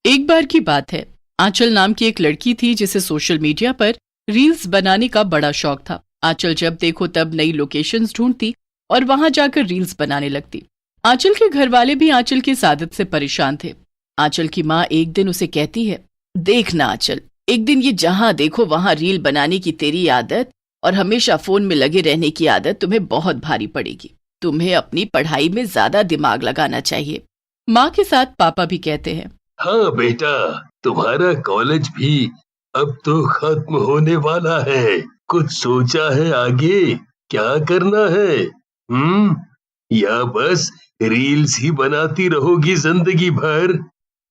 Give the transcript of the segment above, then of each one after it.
एक बार की बात है, आंचल नाम की एक लड़की थी जिसे सोशल मीडिया पर रील्स बनाने का बड़ा शौक था। आंचल जब देखो तब नई लोकेशंस ढूंढती और वहां जाकर रील्स बनाने लगती। आंचल के घर वाले भी आंचल की इस आदत से परेशान थे। आंचल की माँ एक दिन उसे कहती है, देखना आंचल, एक दिन ये जहां देखो वहां रील बनाने की तेरी आदत और हमेशा फोन में लगे रहने की आदत तुम्हें बहुत भारी पड़ेगी। तुम्हें अपनी पढ़ाई में ज्यादा दिमाग लगाना चाहिए। माँ के साथ पापा भी कहते हैं, हाँ बेटा, तुम्हारा कॉलेज भी अब तो खत्म होने वाला है। कुछ सोचा है आगे क्या करना है? या बस रील्स ही बनाती रहोगी जिंदगी भर?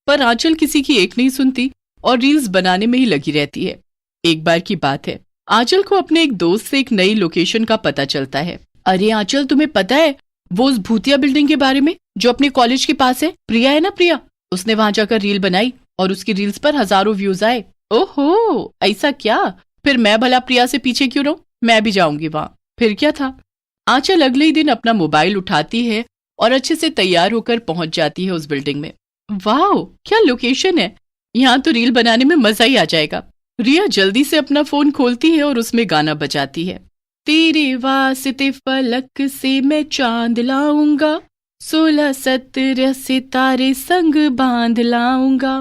पर आंचल किसी की एक नहीं सुनती और रील्स बनाने में ही लगी रहती है। एक बार की बात है, आंचल को अपने एक दोस्त से एक नई लोकेशन का पता चलता है। अरे आंचल, तुम्हें पता है वो उस भूतिया बिल्डिंग के बारे में जो अपने कॉलेज के पास है? प्रिया है ना, प्रिया, उसने वहां जाकर रील बनाई और उसकी रील्स पर हजारों व्यूज आए। ओहो, ऐसा क्या? फिर मैं भला प्रिया से पीछे क्यों रहूं? मैं भी जाऊंगी वहां। फिर क्या था, आंचल अगले ही दिन अपना मोबाइल उठाती है और अच्छे से तैयार होकर पहुंच जाती है उस बिल्डिंग में। वाह, क्या लोकेशन है! यहाँ तो रील बनाने में मजा ही आ जाएगा। रिया जल्दी से अपना फोन खोलती है और उसमें गाना बजाती है। तेरे वास्ते फलक से मैं चांद लाऊंगा, 16-17 सितारे संग बांध लाऊंगा।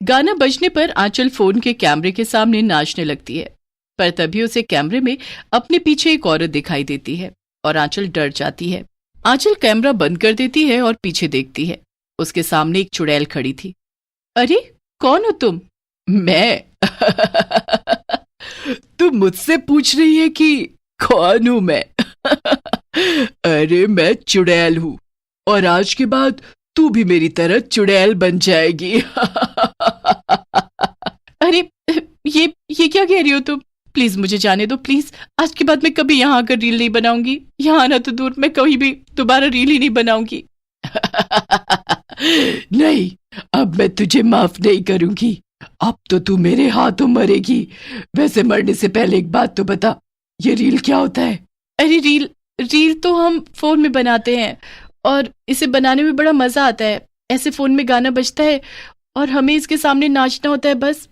गाना बजने पर आंचल फोन के कैमरे के सामने नाचने लगती है, पर तभी उसे कैमरे में अपने पीछे एक औरत दिखाई देती है और आंचल डर जाती है। आंचल कैमरा बंद कर देती है और पीछे देखती है। उसके सामने एक चुड़ैल खड़ी थी। अरे कौन हो तुम? मैं। तुम मुझसे पूछ रही है कि कौन हूं मैं? अरे मैं चुड़ैल हूं और आज के बाद तू भी मेरी तरह चुड़ैल बन जाएगी। अरे ये क्या कह रही हो तुम? प्लीज मुझे जाने दो, प्लीज। आज के बाद मैं कभी यहाँ आकर रील नहीं बनाऊंगी। यहाँ आना तो दूर, मैं कभी भी दोबारा रील ही नहीं बनाऊंगी। नहीं, अब मैं तुझे माफ नहीं करूंगी। अब तो तू मेरे हाथों मरेगी। वैसे मरने से पहले एक बात तो बता, ये रील क्या होता है? अरे रील तो हम फोन में बनाते हैं और इसे बनाने में बड़ा मजा आता है। ऐसे फोन में गाना बजता है और हमें इसके सामने नाचना होता है, बस।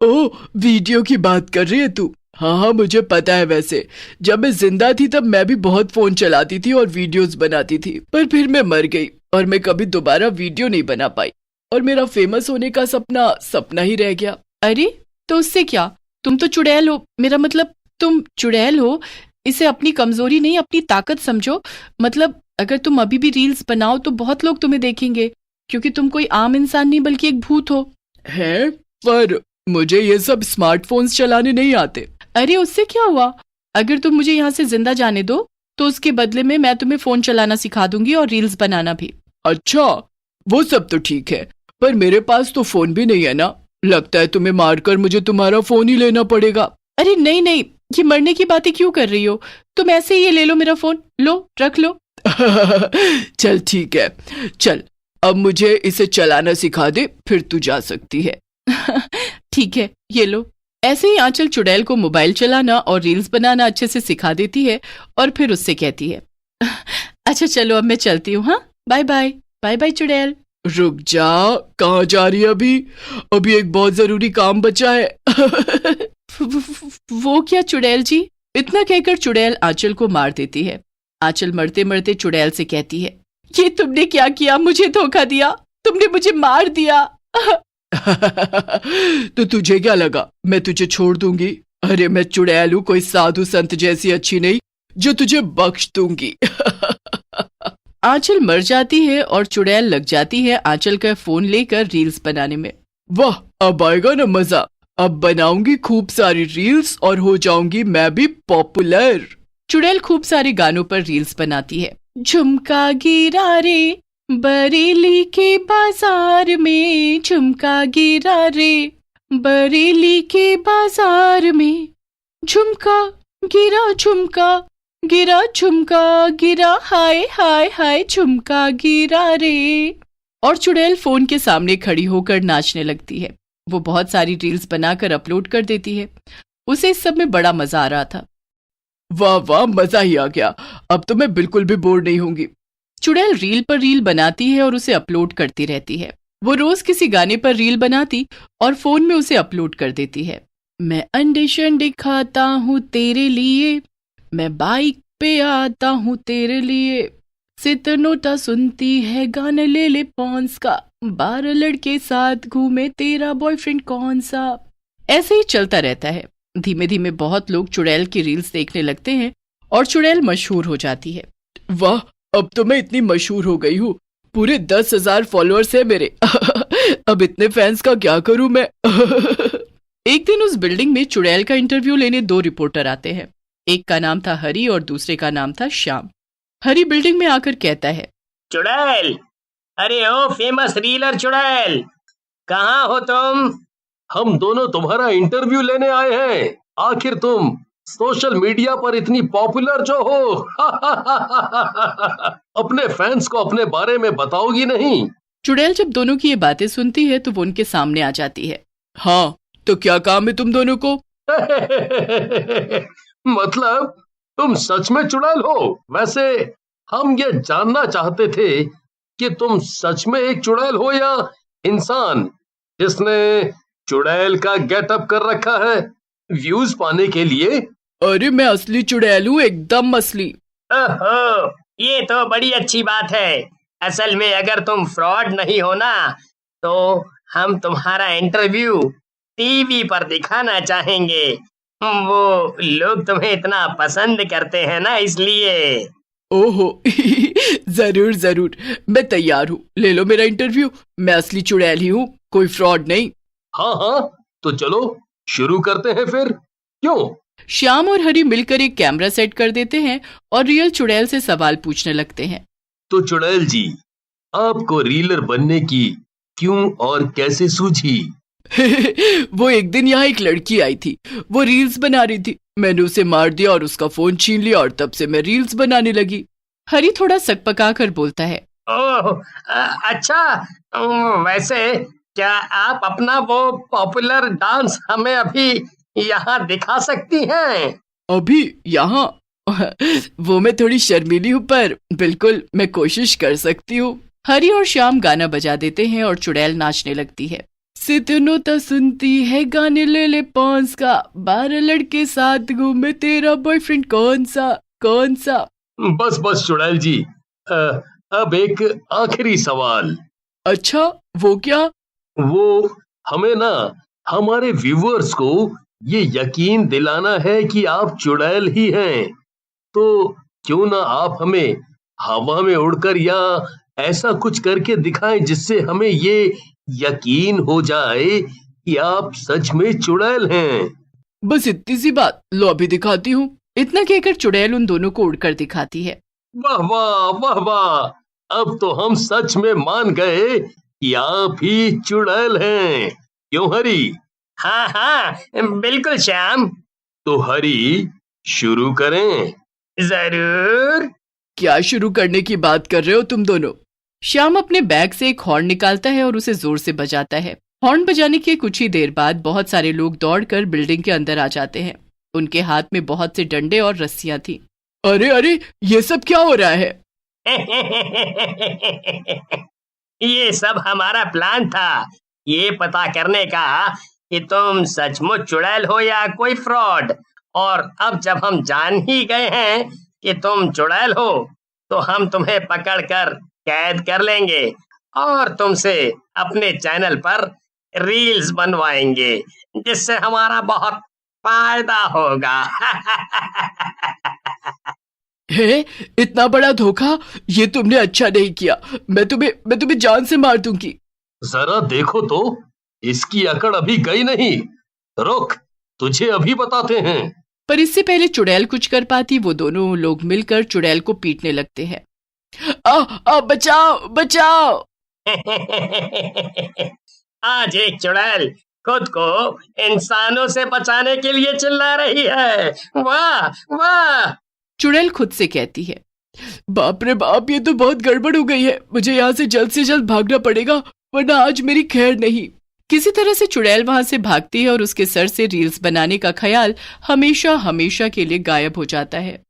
ओ, वीडियो की बात कर रही है तू? हाँ, मुझे पता है। वैसे जब मैं जिंदा थी तब मैं भी बहुत फोन चलाती थी और वीडियोस बनाती थी, पर फिर मैं मर गई और मैं कभी दोबारा वीडियो नहीं बना पाई और मेरा फेमस होने का सपना ही रह गया। अरे तो उससे क्या, तुम तो चुड़ैल हो। मेरा मतलब तुम चुड़ैल हो, इसे अपनी कमजोरी नहीं अपनी ताकत समझो। मतलब अगर तुम अभी भी रील्स बनाओ तो बहुत लोग तुम्हें देखेंगे, क्योंकि तुम कोई आम इंसान नहीं बल्कि एक भूत हो। है, पर मुझे ये सब स्मार्टफोन्स चलाने नहीं आते। अरे उससे क्या हुआ, अगर तुम मुझे यहाँ से जिंदा जाने दो तो उसके बदले में मैं तुम्हें फोन चलाना सिखा दूंगी और रील्स बनाना भी। अच्छा, वो सब तो ठीक है, पर मेरे पास तो फोन भी नहीं है ना। लगता है तुम्हें मारकर मुझे तुम्हारा फोन ही लेना पड़ेगा। अरे नहीं नहीं, ये मरने की बातें क्यों कर रही हो? तुम ऐसे ही ये ले लो मेरा फोन, लो रख लो। चल ठीक है, चल अब मुझे इसे चलाना सिखा दे, फिर तू जा सकती है। ठीक है, ये लो। ऐसे ही आंचल चुड़ैल को मोबाइल चलाना और रील्स बनाना अच्छे से सिखा देती है और फिर उससे कहती है, अच्छा चलो अब मैं चलती हूँ। हाँ, बाय बाय। बाय बाय चुड़ैल। रुक जा, कहाँ जा रही है? अभी एक बहुत जरूरी काम बचा है। वो क्या चुड़ैल जी? इतना कहकर चुड़ैल आंचल को मार देती है। आंचल मरते मरते चुड़ैल से कहती है, ये तुमने क्या किया? मुझे धोखा दिया, तुमने मुझे मार दिया। तो तुझे क्या लगा मैं तुझे छोड़ दूंगी? अरे मैं चुड़ैल हूं, कोई साधु संत जैसी अच्छी नहीं जो तुझे बख्श दूंगी। आंचल मर जाती है और चुड़ैल लग जाती है आंचल का फोन लेकर रील्स बनाने में। वाह, अब आएगा ना मजा। अब बनाऊंगी खूब सारी रील्स और हो जाऊंगी मैं भी पॉपुलर। चुड़ैल खूब सारे गानों पर रील्स बनाती है। झुमका गिरा रे बरेली के बाजार में, झुमका गिरा रे बरेली के बाजार में, झुमका गिरा झुमका गिरा, हाय हाय हाय झुमका गिरा रे। और चुड़ैल फोन के सामने खड़ी होकर नाचने लगती है। वो बहुत सारी रील्स बनाकर अपलोड कर देती है। उसे इस सब में बड़ा मजा आ रहा था। वाह वाह, मजा ही आ गया, अब तो मैं बिल्कुल भी बोर नहीं होंगी। चुड़ैल रील पर रील बनाती है और उसे अपलोड करती रहती है। वो रोज किसी गाने पर रील बनाती और फोन में उसे अपलोड कर देती है। मैं अंडे शंडे खाता हूँ तेरे लिए, मैं बाइक पे आता हूँ तेरे लिए, सित नोटा सुनती है गाना ले ले पॉन्स का, 12 लड़के साथ घूमे तेरा बॉयफ्रेंड कौन सा। ऐसे ही चलता रहता है। धीमे धीमे बहुत लोग चुड़ैल की रील्स देखने लगते हैं और चुड़ैल मशहूर हो जाती है। वाह, अब तो मैं इतनी मशहूर हो गई हूँ, पूरे 10,000 फॉलोअर्स है मेरे। अब इतने फैंस का क्या करूं मैं। एक दिन उस बिल्डिंग में चुड़ैल का इंटरव्यू लेने 2 रिपोर्टर आते हैं। एक का नाम था हरी और दूसरे का नाम था श्याम। हरी बिल्डिंग में आकर कहता है, चुड़ैल, अरे ओ फेमस रीलर चुड़ैल, कहाँ हो तुम? हम दोनों तुम्हारा इंटरव्यू लेने आए हैं। आखिर तुम सोशल मीडिया पर इतनी पॉपुलर जो हो, अपने फैंस को अपने बारे में बताओगी नहीं? चुड़ैल जब दोनों की ये बातें सुनती है तो वो उनके सामने आ जाती है। हाँ, तो क्या काम है तुम दोनों को? मतलब तुम सच में चुड़ैल हो? वैसे हम ये जानना चाहते थे कि तुम सच में एक चुड़ैल हो या इंसान जिसने चुड़ैल का गेटअप कर रखा है व्यूज पाने के लिए। अरे मैं असली चुड़ैल हूँ, एकदम असली। ओहो, ये तो बड़ी अच्छी बात है। असल में अगर तुम फ्रॉड नहीं हो ना, तो हम तुम्हारा इंटरव्यू टीवी पर दिखाना चाहेंगे। वो लोग तुम्हें इतना पसंद करते हैं ना, इसलिए। ओहो, जरूर जरूर, मैं तैयार हूँ, ले लो मेरा इंटरव्यू। मैं असली चुड़ैल ही हूँ, कोई फ्रॉड नहीं। हाँ हाँ, तो चलो शुरू करते हैं फिर। क्यों? श्याम और हरी मिलकर एक कैमरा सेट कर देते हैं और रियल चुड़ैल से सवाल पूछने लगते हैं। तो चुड़ैल जी, आपको रीलर बनने की क्यों और कैसे सूझी? वो एक दिन यहाँ एक लड़की आई थी, वो रील्स बना रही थी। मैंने उसे मार दिया और उसका फोन छीन लिया और तब से मैं रील्स बनाने लगी। हरी थोड़ा सकपका कर बोलता है। ओह, अच्छा, वैसे क्या आप अपना वो पॉपुलर डांस हमें अभी यहाँ दिखा सकती हैं? अभी यहाँ? वो मैं थोड़ी शर्मीली हूँ, पर बिल्कुल मैं कोशिश कर सकती हूँ। हरी और श्याम गाना बजा देते हैं और चुड़ैल नाचने लगती है। सितनोता सुनती है गाने ले ले पॉन्स का, 12 लड़के साथ घूमे तेरा बॉयफ्रेंड कौन सा कौन सा। बस बस चुड़ैल जी, अब एक आखिरी सवाल। अच्छा, वो क्या? वो हमें ना हमारे व्यूअर्स को ये यकीन दिलाना है कि आप चुड़ैल ही हैं। तो क्यों ना आप हमें हवा में उड़कर या ऐसा कुछ करके दिखाएं जिससे हमें ये यकीन हो जाए कि आप सच में चुड़ैल हैं। बस इतनी सी बात, लो अभी दिखाती हूँ। इतना कहकर चुड़ैल उन दोनों को उड़कर दिखाती है। वाह वाह वाह वाह, अब तो हम सच में मान गए कि आप ही चुड़ैल हैं। क्यों हरी? हाँ हाँ, बिल्कुल श्याम। तो हरी, शुरू करें? जरूर। क्या शुरू करने की बात कर रहे हो तुम दोनों? श्याम अपने बैग से एक हॉर्न निकालता है और उसे जोर से बजाता है। हॉर्न बजाने के कुछ ही देर बाद बहुत सारे लोग दौड़कर बिल्डिंग के अंदर आ जाते हैं। उनके हाथ में बहुत से डंडे और रस्सियां थी। अरे अरे, ये सब क्या हो रहा है? ये सब हमारा प्लान था, ये पता करने का कि तुम सचमुच चुड़ैल हो या कोई फ्रॉड। और अब जब हम जान ही गए हैं कि तुम चुड़ैल हो, तो हम तुम्हें पकड़कर कैद कर लेंगे और तुमसे अपने चैनल पर रील्स बनवाएंगे, जिससे हमारा बहुत फायदा होगा। है, इतना बड़ा धोखा? ये तुमने अच्छा नहीं किया। मैं तुम्हें जान से मार दूंगी। जरा देखो तो, इसकी अकड़ अभी गई नहीं। रुक, तुझे अभी बताते हैं। पर इससे पहले चुड़ैल कुछ कर पाती, वो दोनों लोग मिलकर चुड़ैल को पीटने लगते हैं। बचाओ बचाओ। आज एक चुड़ैल खुद को इंसानों से बचाने के लिए चिल्ला रही है। वाह वाह। चुड़ैल खुद से कहती है, बाप रे बाप, ये तो बहुत गड़बड़ हो गई है। मुझे यहाँ से जल्द भागना पड़ेगा, वरना आज मेरी खैर नहीं। किसी तरह से चुड़ैल वहां से भागती है और उसके सर से रील्स बनाने का ख्याल हमेशा हमेशा के लिए गायब हो जाता है।